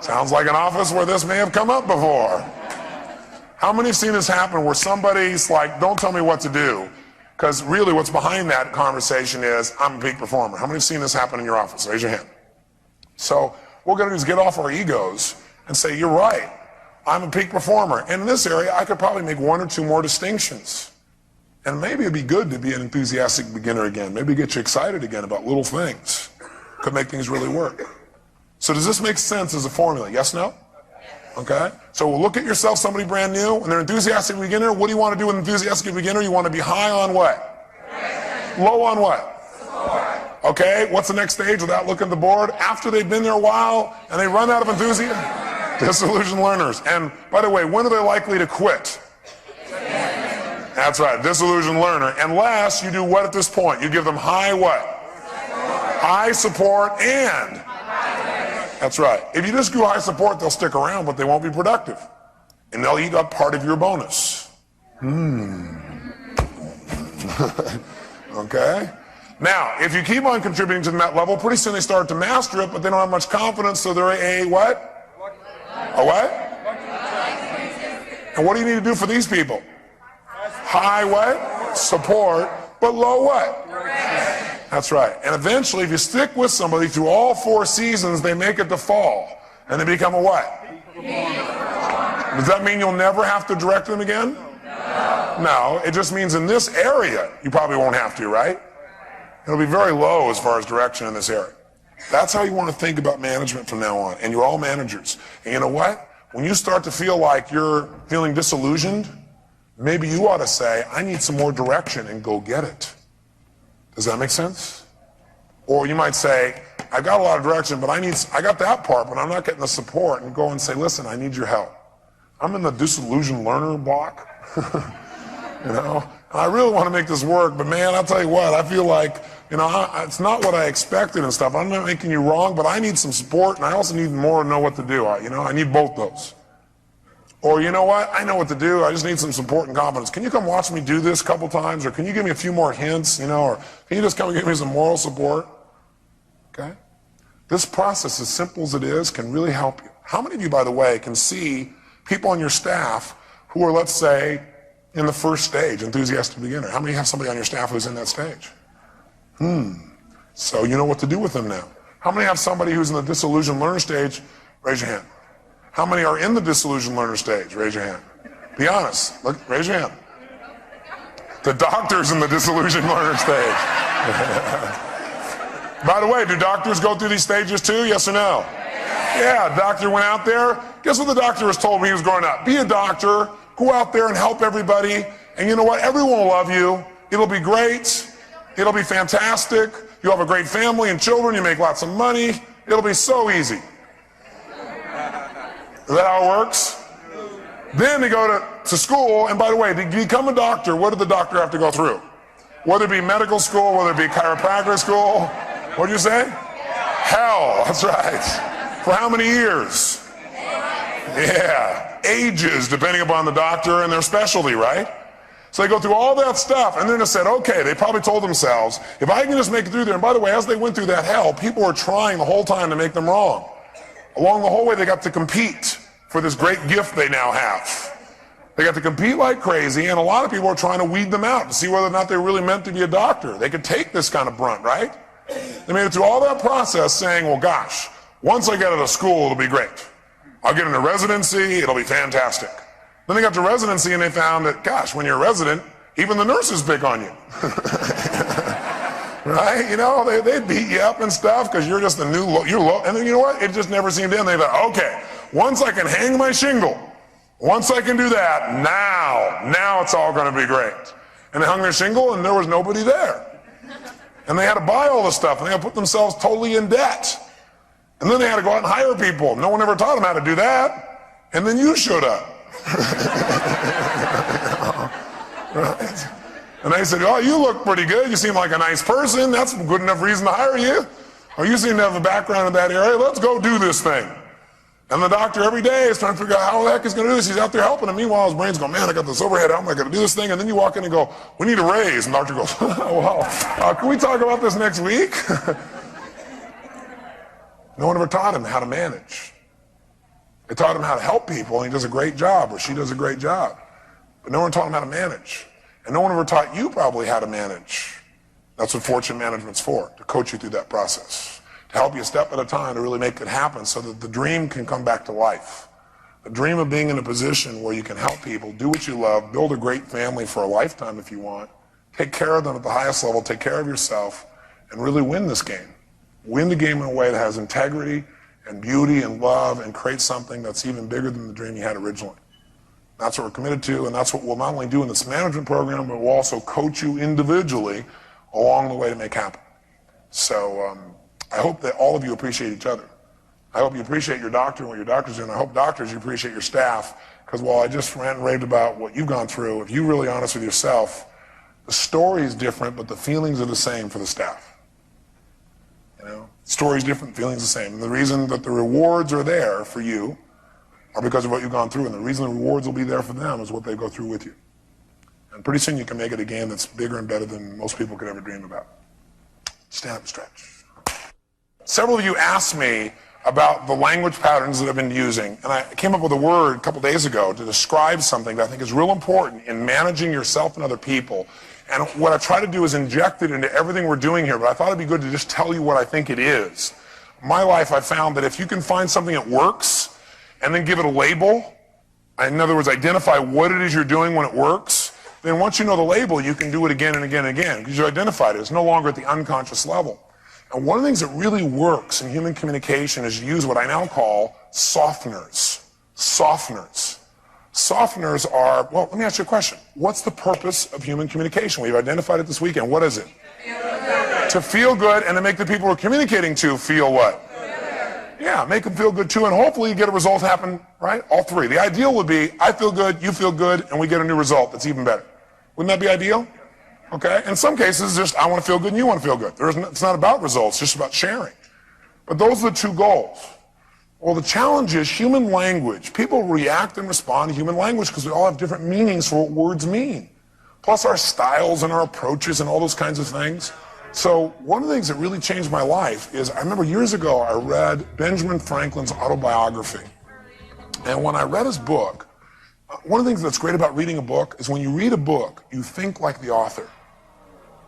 Sounds like an office where this may have come up before. How many have seen this happen where somebody's like, don't tell me what to do? Because really what's behind that conversation is, I'm a peak performer. How many have seen this happen in your office? Raise your hand. So what we're going to do is get off our egos and say, you're right. I'm a peak performer. And in this area, I could probably make one or two more distinctions. And maybe it'd be good to be an enthusiastic beginner again. Maybe get you excited again about little things. Could make things really work. So does this make sense as a formula? Yes, no? Okay? So we'll look at yourself, somebody brand new, and they're enthusiastic beginner. What do you want to do with an enthusiastic beginner? You want to be high on what? Low on what? Support. Okay, what's the next stage without looking at the board? After they've been there a while and they run out of enthusiasm? Disillusioned learners. And by the way, when are they likely to quit? That's right, disillusioned learner. Unless you do what at this point? You give them high what? High support and? That's right. If you just do high support, they'll stick around, but they won't be productive. And they'll eat up part of your bonus. Okay? Now, if you keep on contributing to that level, pretty soon they start to master it, but they don't have much confidence, so they're a what? A what? And what do you need to do for these people? High what? Support, but low what? That's right. And eventually, if you stick with somebody through all 4 seasons, they make it to fall, and they become a what? Does that mean you'll never have to direct them again? No. It just means in this area, you probably won't have to, right? It'll be very low as far as direction in this area. That's how you want to think about management from now on. And you're all managers. And you know what? When you start to feel like you're feeling disillusioned, maybe you ought to say, I need some more direction, and go get it. Does that make sense? Or you might say, I've got a lot of direction, but I got that part, but I'm not getting the support, and go and say, listen, I need your help. I'm in the disillusioned learner block. I really want to make this work, but man, I'll tell you what, I feel like, it's not what I expected and stuff. I'm not making you wrong, but I need some support, and I also need more to know what to do. I need both those. Or you know what, I know what to do, I just need some support and confidence. Can you come watch me do this a couple times, or can you give me a few more hints, or can you just come and give me some moral support? Okay? This process, as simple as it is, can really help you. How many of you, by the way, can see people on your staff who are, let's say, in the first stage, enthusiastic beginner? How many have somebody on your staff who's in that stage? So you know what to do with them now. How many have somebody who's in the disillusioned learner stage? Raise your hand. How many are in the disillusioned learner stage? Raise your hand. Be honest. Look, raise your hand. The doctor's in the disillusioned learner stage. By the way, do doctors go through these stages too? Yes or no? Yeah, doctor went out there. Guess what the doctor was told when he was growing up? Be a doctor. Go out there and help everybody. And you know what? Everyone will love you. It'll be great. It'll be fantastic. You'll have a great family and children. You make lots of money. It'll be so easy. Is that how it works? Then they go to school, and by the way, to become a doctor, what did the doctor have to go through? Whether it be medical school, whether it be chiropractic school, what did you say? Hell, that's right. For how many years? Yeah, ages, depending upon the doctor and their specialty, right? So they go through all that stuff, and then they said, okay, they probably told themselves, if I can just make it through there, and by the way, as they went through that hell, people were trying the whole time to make them wrong. Along the whole way, they got to compete for this great gift they now have. They got to compete like crazy, and a lot of people are trying to weed them out to see whether or not they're really meant to be a doctor. They could take this kind of brunt, right? They made it through all that process saying, well, gosh, once I get out of school, it'll be great. I'll get into residency, it'll be fantastic. Then they got to residency and they found that, gosh, when you're a resident, even the nurses pick on you. Right? You know, they beat you up and stuff because you're just the new, and then you know what? It just never seemed to end. They thought, okay, once I can hang my shingle, once I can do that, now it's all going to be great. And they hung their shingle and there was nobody there. And they had to buy all the stuff and they had to put themselves totally in debt. And then they had to go out and hire people. No one ever taught them how to do that. And then you showed up. Right? And they said, oh, you look pretty good. You seem like a nice person. That's a good enough reason to hire you. Or you seem to have a background in that area. Let's go do this thing. And the doctor every day is trying to figure out how the heck he's going to do this. He's out there helping him. Meanwhile, his brain's going, man, I got this overhead. How am I going to do this thing? And then you walk in and go, we need a raise. And the doctor goes, well, can we talk about this next week? No one ever taught him how to manage. They taught him how to help people, and he does a great job, or she does a great job. But no one taught him how to manage. And no one ever taught you probably how to manage. That's what fortune management's for, to coach you through that process, to help you a step at a time to really make it happen so that the dream can come back to life. The dream of being in a position where you can help people, do what you love, build a great family for a lifetime if you want, take care of them at the highest level, take care of yourself, and really win this game. Win the game in a way that has integrity and beauty and love and create something that's even bigger than the dream you had originally. That's what we're committed to, and that's what we'll not only do in this management program, but we'll also coach you individually along the way to make happen. So I hope that all of you appreciate each other. I hope you appreciate your doctor and what your doctor's doing. I hope doctors, you appreciate your staff, because while I just ranted and raved about what you've gone through, if you're really honest with yourself, the story is different, but the feelings are the same for the staff. You know, story's different, feelings the same. And the reason that the rewards are there for you are because of what you've gone through, and the reason the rewards will be there for them is what they go through with you. And pretty soon you can make it a game that's bigger and better than most people could ever dream about. Stand up and stretch. Several of you asked me about the language patterns that I've been using, and I came up with a word a couple days ago to describe something that I think is real important in managing yourself and other people. And what I try to do is inject it into everything we're doing here, but I thought it'd be good to just tell you what I think it is. In my life, I found that if you can find something that works and then give it a label, in other words, identify what it is you're doing when it works, then once you know the label, you can do it again and again and again because you identified it. It's no longer at the unconscious level. And one of the things that really works in human communication is to use what I now call softeners. Softeners. Softeners are, well, let me ask you a question. What's the purpose of human communication? We've identified it this weekend. What is it? To feel good and to make the people we're communicating to feel what? Yeah, make them feel good too, and hopefully you get a result happen, right? All three. The ideal would be, I feel good, you feel good, and we get a new result that's even better. Wouldn't that be ideal? Okay? In some cases, just I want to feel good and you want to feel good. It's not about results, it's just about sharing. But those are the two goals. Well, the challenge is human language. People react and respond to human language because we all have different meanings for what words mean. Plus our styles and our approaches and all those kinds of things. So one of the things that really changed my life is I remember years ago I read Benjamin Franklin's autobiography. And when I read his book, one of the things that's great about reading a book is when you read a book, you think like the author.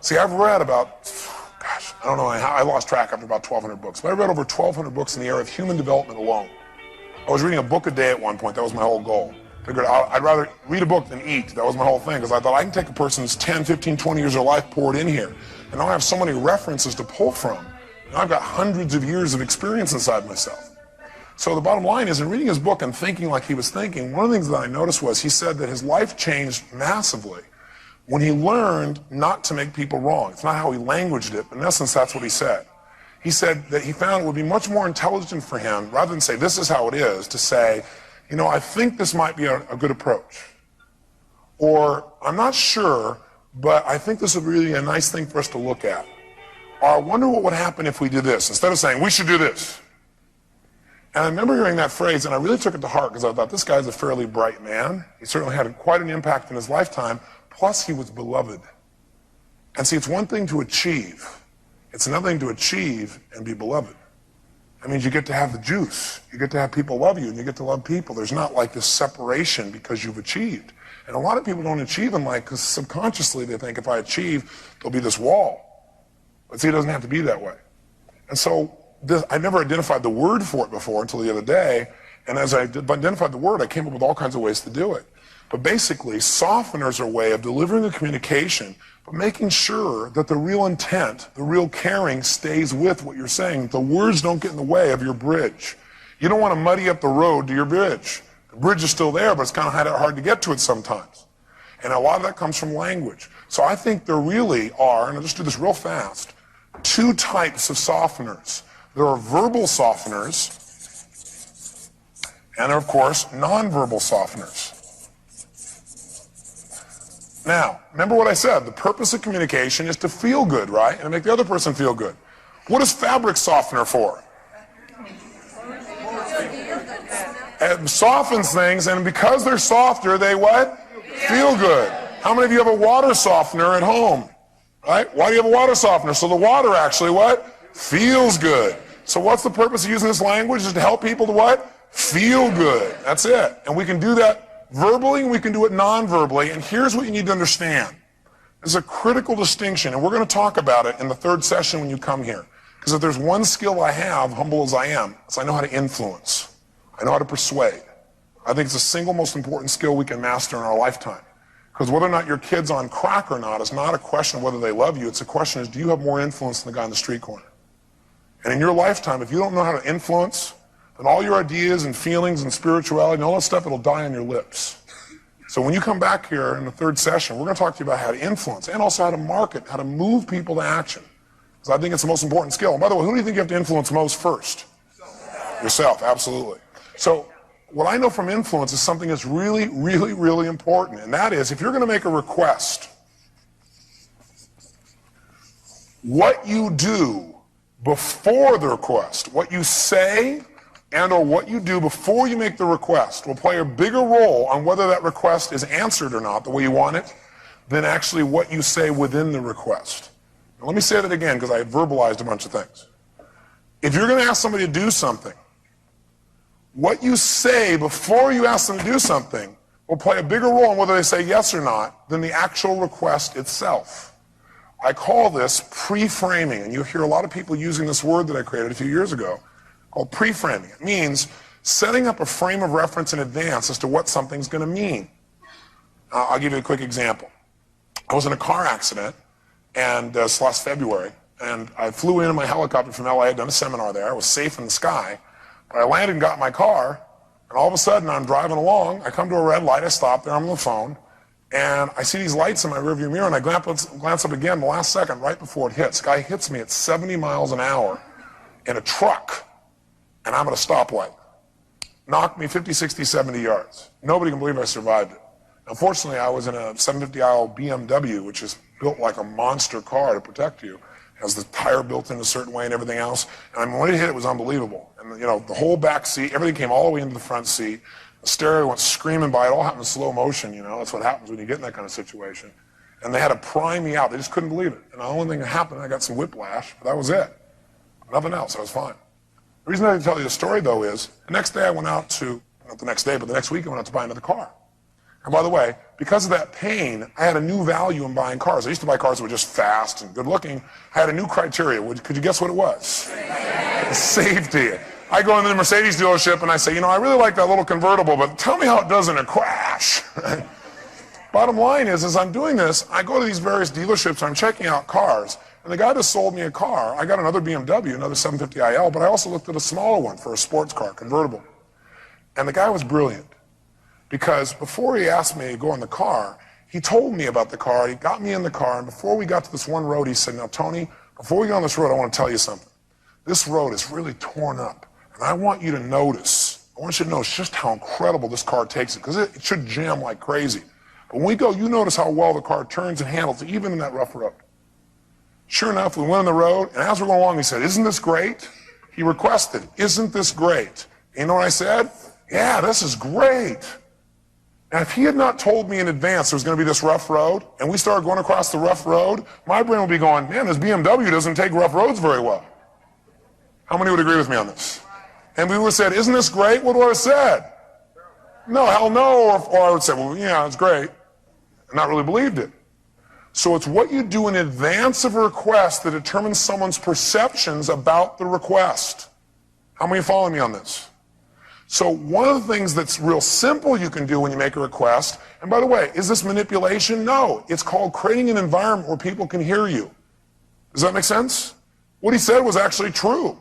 See, I've read about, I don't know, I lost track after about 1,200 books, but I read over 1,200 books in the area of human development alone. I was reading a book a day at one point. That was my whole goal. Figured I'd rather read a book than eat. That was my whole thing, because I thought I can take a person's 10, 15, 20 years of life, pour it in here. And now I have so many references to pull from. Now I've got hundreds of years of experience inside myself. So the bottom line is, in reading his book and thinking like he was thinking, one of the things that I noticed was he said that his life changed massively when he learned not to make people wrong. It's not how he languaged it, but in essence, that's what he said. He said that he found it would be much more intelligent for him, rather than say, this is how it is, to say, you know, I think this might be a good approach. Or, I'm not sure, but I think this would be really a nice thing for us to look at. Or, I wonder what would happen if we did this, instead of saying, we should do this. And I remember hearing that phrase, and I really took it to heart, because I thought, this guy's a fairly bright man. He certainly had quite an impact in his lifetime, plus he was beloved. And see, it's one thing to achieve. It's another thing to achieve and be beloved. That means you get to have the juice. You get to have people love you, and you get to love people. There's not like this separation because you've achieved. And a lot of people don't achieve in life because subconsciously they think, if I achieve, there'll be this wall. But see, it doesn't have to be that way. And so I never identified the word for it before until the other day. And as I identified the word, I came up with all kinds of ways to do it. But basically, softeners are a way of delivering the communication, but making sure that the real intent, the real caring stays with what you're saying. The words don't get in the way of your bridge. You don't want to muddy up the road to your bridge. The bridge is still there, but it's kind of hard to get to it sometimes. And a lot of that comes from language. So I think there really are, and I'll just do this real fast, two types of softeners. There are verbal softeners, and there are, of course, nonverbal softeners. Now, remember what I said. The purpose of communication is to feel good, right? And make the other person feel good. What is fabric softener for? It softens things, and because they're softer, they what? Feel good. How many of you have a water softener at home? Right? Why do you have a water softener? So the water actually what? Feels good. So what's the purpose of using this language? Is to help people to what? Feel good. That's it. And we can do that verbally, and we can do it non-verbally. And here's what you need to understand. There's a critical distinction, and we're going to talk about it in the third session when you come here. Because if there's one skill I have, humble as I am, it's I know how to influence. I know how to persuade. I think it's the single most important skill we can master in our lifetime. Because whether or not your kid's on crack or not is not a question of whether they love you. It's a question of, do you have more influence than the guy on the street corner? And in your lifetime, if you don't know how to influence, then all your ideas and feelings and spirituality and all that stuff, it'll die on your lips. So when you come back here in the third session, we're going to talk to you about how to influence and also how to market, how to move people to action. Because I think it's the most important skill. And by the way, who do you think you have to influence most first? Yourself, absolutely. So what I know from influence is something that's really, really, really important. And that is, if you're going to make a request, what you do before the request, what you say and or what you do before you make the request will play a bigger role on whether that request is answered or not the way you want it than actually what you say within the request. Now, let me say that again because I verbalized a bunch of things. If you're going to ask somebody to do something, what you say before you ask them to do something will play a bigger role in whether they say yes or not than the actual request itself. I call this pre-framing, and you'll hear a lot of people using this word that I created a few years ago called pre-framing. It means setting up a frame of reference in advance as to what something's going to mean. I'll give you a quick example. I was in a car accident and this last February, and I flew in my helicopter from LA. I had done a seminar there. I was safe in the sky. But I landed and got in my car, and all of a sudden I'm driving along. I come to a red light. I stop there. I'm on the phone, and I see these lights in my rearview mirror, and I glance up again the last second right before it hits. The guy hits me at 70 miles an hour in a truck, and I'm at a stoplight. Knocked me 50, 60, 70 yards. Nobody can believe I survived it. Unfortunately, I was in a 750i BMW, which is built like a monster car to protect you. It has the tire built in a certain way and everything else. And when it hit, it was unbelievable. And, you know, the whole back seat, everything came all the way into the front seat. The stereo went screaming by. It all happened in slow motion, you know. That's what happens when you get in that kind of situation. And they had to pry me out. They just couldn't believe it. And the only thing that happened, I got some whiplash, but that was it. Nothing else. I was fine. The reason I didn't tell you the story, though, is the next day I went out to, not the next day, but the next week I went out to buy another car. And by the way, because of that pain, I had a new value in buying cars. I used to buy cars that were just fast and good looking. I had a new criteria. Could you guess what it was? Safety. I go into the Mercedes dealership and I say, you know, I really like that little convertible, but tell me how it does in a crash. Bottom line is, as I'm doing this, I go to these various dealerships, I'm checking out cars, and the guy just sold me a car. I got another BMW, another 750iL, but I also looked at a smaller one for a sports car, convertible. And the guy was brilliant. Because before he asked me to go in the car, he told me about the car, he got me in the car, and before we got to this one road, he said, now, Tony, before we go on this road, I want to tell you something. This road is really torn up, and I want you to notice I want you to notice just how incredible this car takes it, because it should jam like crazy. But when we go, you notice how well the car turns and handles it, even in that rough road. Sure enough, we went on the road, and as we're going along, he said, isn't this great? He requested, isn't this great? And you know what I said? Yeah, this is great. And if he had not told me in advance there was going to be this rough road, and we started going across the rough road, my brain would be going, man, this BMW doesn't take rough roads very well. How many would agree with me on this? And we would have said, isn't this great? What would I have said? No, hell no. Or I would say, well, yeah, it's great. And not really believed it. So it's what you do in advance of a request that determines someone's perceptions about the request. How many follow me on this? So one of the things that's real simple you can do when you make a request, and by the way, is this manipulation? No. It's called creating an environment where people can hear you. Does that make sense? What he said was actually true.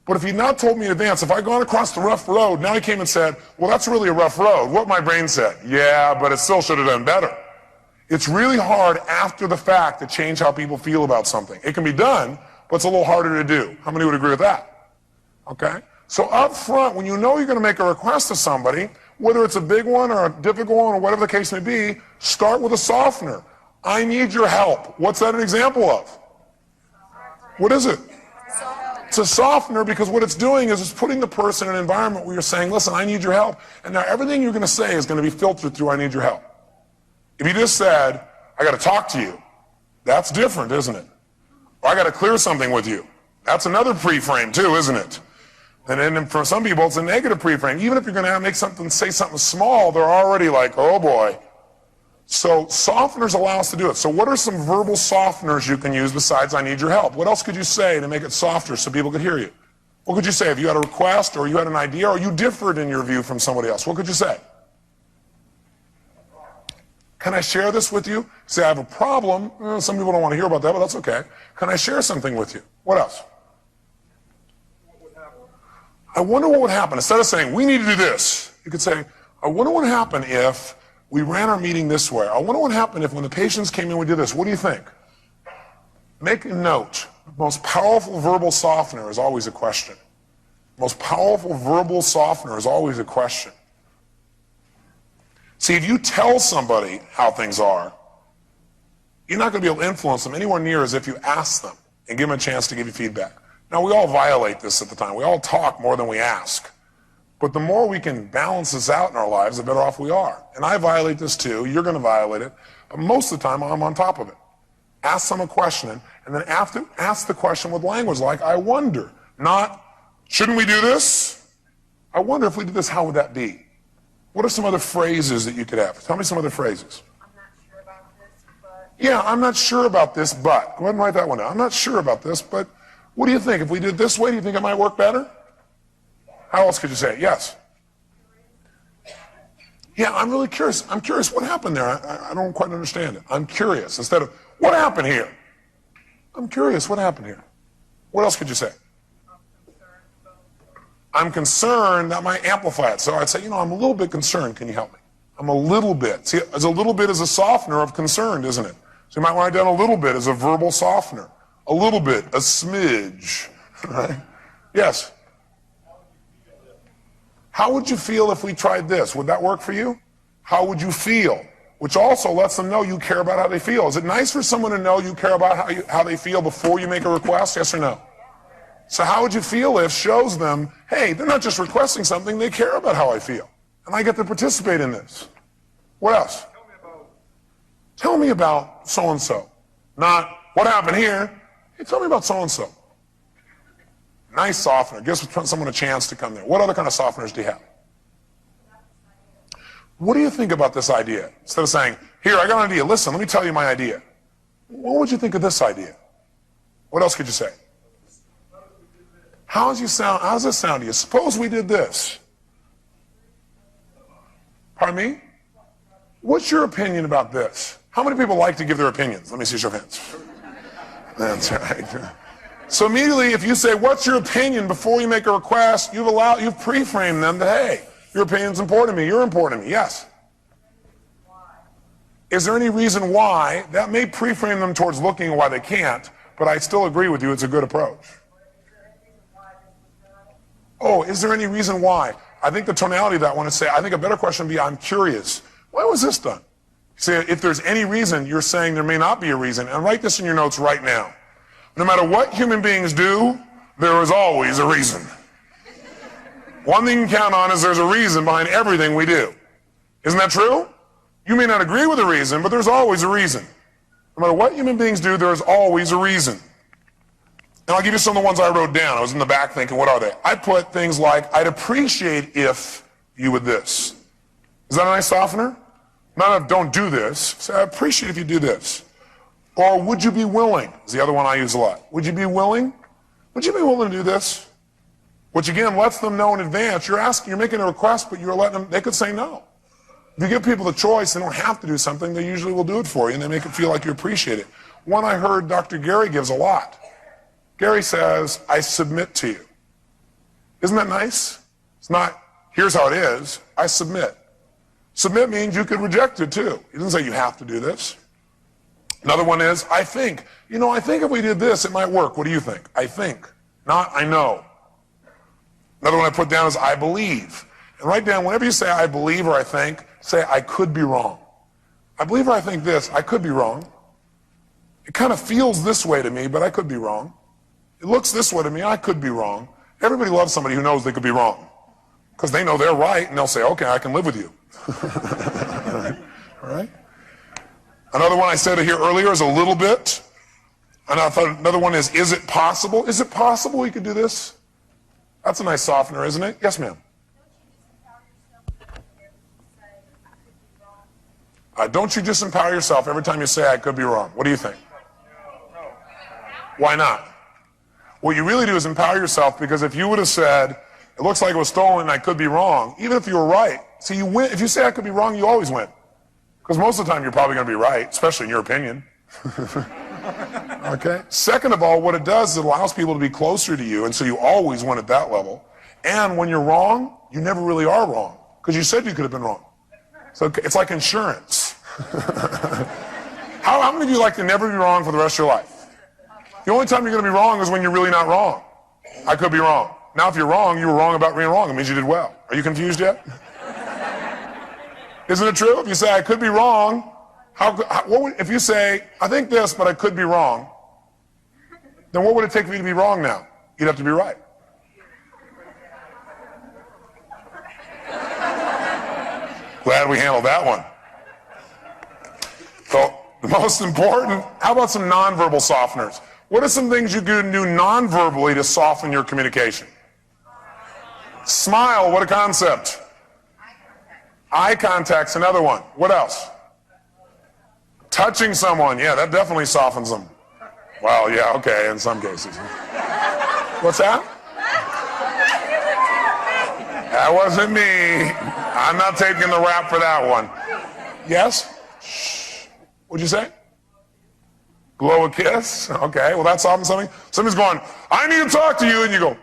But if he'd not told me in advance, if I'd gone across the rough road, now he came and said, well, that's really a rough road. What my brain said, yeah, but it still should have done better. It's really hard after the fact to change how people feel about something. It can be done, but it's a little harder to do. How many would agree with that? Okay? So up front, when you know you're going to make a request to somebody, whether it's a big one or a difficult one or whatever the case may be, start with a softener. I need your help. What's that an example of? What is it? It's a softener, because what it's doing is it's putting the person in an environment where you're saying, listen, I need your help. And now everything you're going to say is going to be filtered through I need your help. If you just said, I got to talk to you, that's different, isn't it? Or I got to clear something with you. That's another pre-frame too, isn't it? And then for some people, it's a negative pre-frame. Even if you're going to make something, say something small, they're already like, oh boy. So softeners allow us to do it. So what are some verbal softeners you can use besides I need your help? What else could you say to make it softer so people could hear you? What could you say if you had a request or you had an idea or you differed in your view from somebody else? What could you say? Can I share this with you? Say I have a problem. Some people don't want to hear about that, but that's okay. Can I share something with you? What else? I wonder what would happen. Instead of saying, we need to do this, you could say, I wonder what would happen if we ran our meeting this way. I wonder what would happen if when the patients came in we did this. What do you think? Make a note. The most powerful verbal softener is always a question. The most powerful verbal softener is always a question. See, if you tell somebody how things are, you're not going to be able to influence them anywhere near as if you ask them and give them a chance to give you feedback. Now, we all violate this at the time. We all talk more than we ask. But the more we can balance this out in our lives, the better off we are. And I violate this too. You're going to violate it. But most of the time, I'm on top of it. Ask them a question, and then ask the question with language like, I wonder. Not, shouldn't we do this? I wonder if we did this, how would that be? What are some other phrases that you could have? Tell me some other phrases. I'm not sure about this, but... Yeah, I'm not sure about this, but. Go ahead and write that one down. I'm not sure about this, but what do you think? If we did this way, do you think it might work better? How else could you say it? Yes? Yeah, I'm really curious. I'm curious what happened there. I don't quite understand it. I'm curious. Instead of, what happened here? I'm curious, what happened here? What else could you say? I'm concerned. That might amplify it. So I'd say, I'm a little bit concerned. Can you help me? I'm a little bit. See, as a little bit is a softener of concerned, isn't it? So you might write down a little bit as a verbal softener. A little bit, a smidge. Right? Yes? How would you feel if we tried this? Would that work for you? How would you feel? Which also lets them know you care about how they feel. Is it nice for someone to know you care about how they feel before you make a request? Yes or no? So how would you feel if shows them, hey, they're not just requesting something, they care about how I feel. And I get to participate in this. What else? Tell me about so-and-so. Not, what happened here? Hey, tell me about so-and-so. Nice softener. Gives someone a chance to come there. What other kind of softeners do you have? What do you think about this idea? Instead of saying, here, I got an idea. Listen, let me tell you my idea. What would you think of this idea? What else could you say? How does this sound to you? Suppose we did this. Pardon me? What's your opinion about this? How many people like to give their opinions? Let me see your hands. That's right. So immediately, if you say, what's your opinion before you make a request, you've pre-framed them that, hey, your opinion's important to me, you're important to me. Yes? Is there any reason why? That may pre-frame them towards looking at why they can't, but I still agree with you, it's a good approach. Oh, is there any reason why? I think the tonality of that one is say, I think a better question would be, I'm curious. Why was this done? Say, if there's any reason, you're saying there may not be a reason. And write this in your notes right now. No matter what human beings do, there is always a reason. One thing you can count on is there's a reason behind everything we do. Isn't that true? You may not agree with the reason, but there's always a reason. No matter what human beings do, there is always a reason. And I'll give you some of the ones I wrote down. I was in the back thinking, what are they? I put things like, I'd appreciate if you would this. Is that a nice softener? Not a don't do this. Say, I appreciate if you do this. Or would you be willing? Is the other one I use a lot. Would you be willing? Would you be willing to do this? Which again lets them know in advance. You're asking, you're making a request, but you're letting them, they could say no. If you give people the choice, they don't have to do something, they usually will do it for you, and they make it feel like you appreciate it. One I heard Dr. Gary gives a lot. Gary says, I submit to you. Isn't that nice? It's not, here's how it is, I submit. Submit means you could reject it too. He doesn't say you have to do this. Another one is, I think. You know, I think if we did this, it might work. What do you think? I think, not I know. Another one I put down is I believe. And write down, whenever you say I believe or I think, say I could be wrong. I believe or I think this, I could be wrong. It kind of feels this way to me, but I could be wrong. It looks this way to me, I could be wrong. Everybody loves somebody who knows they could be wrong. Because they know they're right, and they'll say, okay, I can live with you. All right? Another one I said here earlier is a little bit. And I thought another one is it possible? Is it possible we could do this? That's a nice softener, isn't it? Yes, ma'am. Don't you disempower yourself every time you say I could be wrong? What do you think? Why not? What you really do is empower yourself, because if you would have said, it looks like it was stolen and I could be wrong, even if you were right, see, you win. If you say I could be wrong, you always win. Because most of the time you're probably going to be right, especially in your opinion. Okay? Second of all, what it does is it allows people to be closer to you, and so you always win at that level. And when you're wrong, you never really are wrong, because you said you could have been wrong. So it's like insurance. How many of you like to never be wrong for the rest of your life? The only time you're going to be wrong is when you're really not wrong. I could be wrong. Now, if you're wrong, you were wrong about being wrong. It means you did well. Are you confused yet? Isn't it true? If you say, I could be wrong, if you say, I think this, but I could be wrong, then what would it take for you to be wrong now? You'd have to be right. Glad we handled that one. So, the most important, how about some nonverbal softeners? What are some things you can do non-verbally to soften your communication? Smile, what a concept. Eye contact's another one. What else? Touching someone, yeah, that definitely softens them. Well, yeah, okay, in some cases. What's that? That wasn't me. I'm not taking the rap for that one. Yes? Shh. What'd you say? Blow a kiss? Okay, well, that's often something. Somebody's going, I need to talk to you, and you go.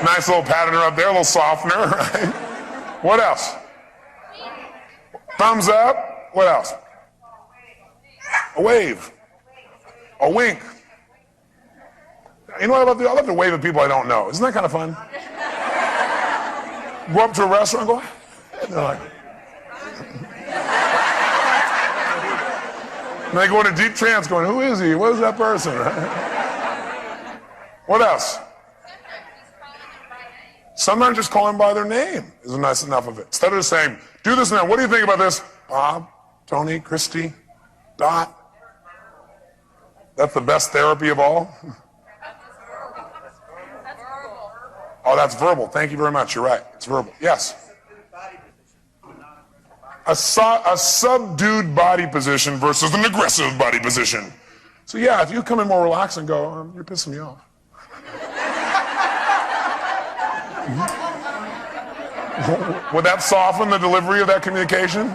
Nice little pattern up there, a little softener, right? What else? Thumbs up. What else? A wave. A wink. You know what I love to do? I love to wave at people I don't know. Isn't that kind of fun? Go up to a restaurant and go, and they're like, and they go into deep trance going, who is he? What is that person? What else? Sometimes just calling by their name is nice enough of it. Instead of just saying, do this now. What do you think about this? Bob, Tony, Christy, Dot. That's the best therapy of all. Oh, that's verbal. Thank you very much. You're right. It's verbal. Yes. A subdued body position versus an aggressive body position. So yeah, if you come in more relaxed and go, you're pissing me off. Would that soften the delivery of that communication?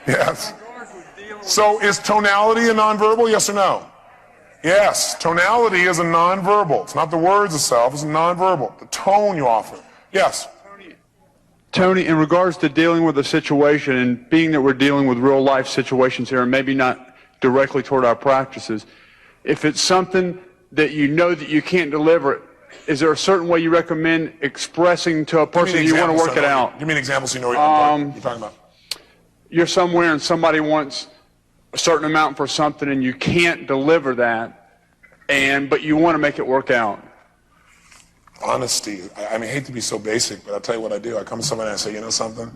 Yes. So is tonality a nonverbal? Yes or no? Yes. Tonality is a nonverbal. It's not the words itself. It's a nonverbal. The tone you offer. Yes. Tony, in regards to dealing with a situation, and being that we're dealing with real life situations here, and maybe not directly toward our practices, if it's something that you know that you can't deliver, is there a certain way you recommend expressing to a person you want to work it out? Give me an example so you know what you're talking about. You're somewhere and somebody wants a certain amount for something and you can't deliver that, but you want to make it work out. Honesty. I mean, I hate to be so basic, but I'll tell you what I do. I come to somebody and I say, you know something?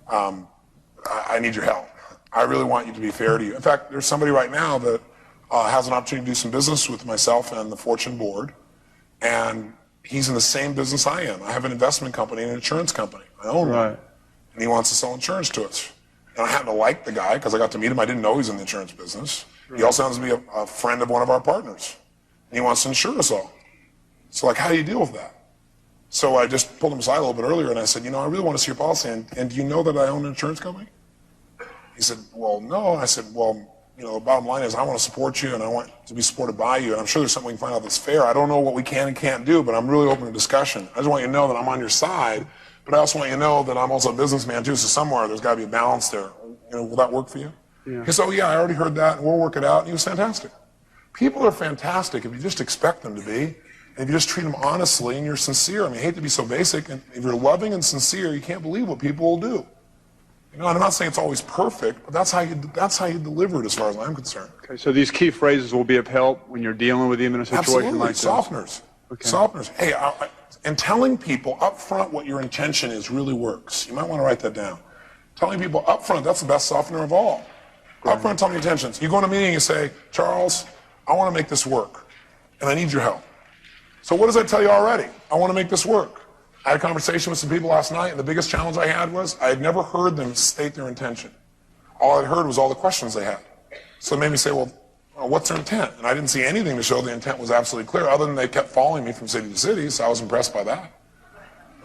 I need your help. I really want you to be fair to you. In fact, there's somebody right now that has an opportunity to do some business with myself and the Fortune board, and he's in the same business I am. I have an investment company and an insurance company. I own one. And he wants to sell insurance to us. And I happen to like the guy because I got to meet him. I didn't know he was in the insurance business. He also happens to be a friend of one of our partners. And he wants to insure us all. So, like, how do you deal with that? So I just pulled him aside a little bit earlier and I said, you know, I really want to see your policy. And do you know that I own an insurance company? He said, well, no. I said, well, you know, the bottom line is I want to support you and I want to be supported by you. And I'm sure there's something we can find out that's fair. I don't know what we can and can't do, but I'm really open to discussion. I just want you to know that I'm on your side, but I also want you to know that I'm also a businessman too. So somewhere there's got to be a balance there. You know, will that work for you? Yeah. He said, oh yeah, I already heard that and we'll work it out. And he was fantastic. People are fantastic if you just expect them to be. And if you just treat them honestly and you're sincere. I mean, I hate to be so basic. And if you're loving and sincere, you can't believe what people will do. You know, and I'm not saying it's always perfect, but that's how you deliver it as far as I'm concerned. Okay, so these key phrases will be of help when you're dealing with them in a situation like this? Softeners. Okay. Softeners. Hey, and telling people up front what your intention is really works. You might want to write that down. Telling people up front, that's the best softener of all. Right. Up front, tell me your intentions. You go in a meeting and you say, Charles, I want to make this work, and I need your help. So what does that tell you already? I want to make this work. I had a conversation with some people last night, and the biggest challenge I had was I had never heard them state their intention. All I'd heard was all the questions they had. So it made me say, well, what's their intent? And I didn't see anything to show the intent was absolutely clear, other than they kept following me from city to city, so I was impressed by that.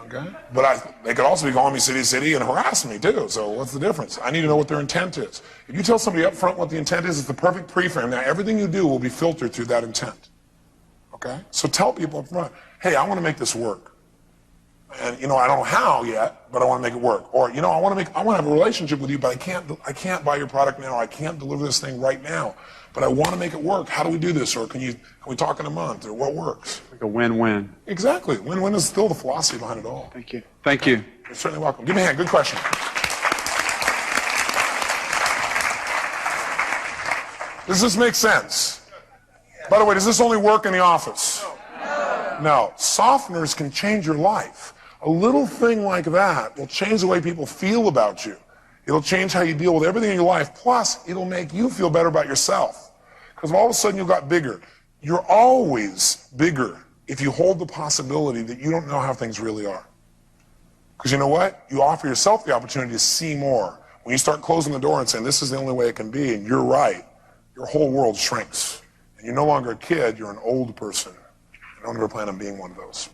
Okay? But they could also be calling me city to city and harassing me too, so what's the difference? I need to know what their intent is. If you tell somebody up front what the intent is, it's the perfect pre-frame. Now, everything you do will be filtered through that intent. Okay? So tell people up front, hey, I want to make this work. And, you know, I don't know how yet, but I want to make it work. Or, you know, I want to have a relationship with you, but I can't buy your product now. I can't deliver this thing right now. But I want to make it work. How do we do this? Or can we talk in a month? Or what works? Like a win-win. Exactly. Win-win is still the philosophy behind it all. Thank you. Thank you. You're certainly welcome. Give me a hand. Good question. Does this make sense? By the way, does this only work in the office? No. Softeners can change your life. A little thing like that will change the way people feel about you. It'll change how you deal with everything in your life. Plus, it'll make you feel better about yourself. Because all of a sudden you got bigger. You're always bigger if you hold the possibility that you don't know how things really are. Because you know what? You offer yourself the opportunity to see more. When you start closing the door and saying, this is the only way it can be, and you're right, your whole world shrinks. And you're no longer a kid, you're an old person. I don't ever plan on being one of those.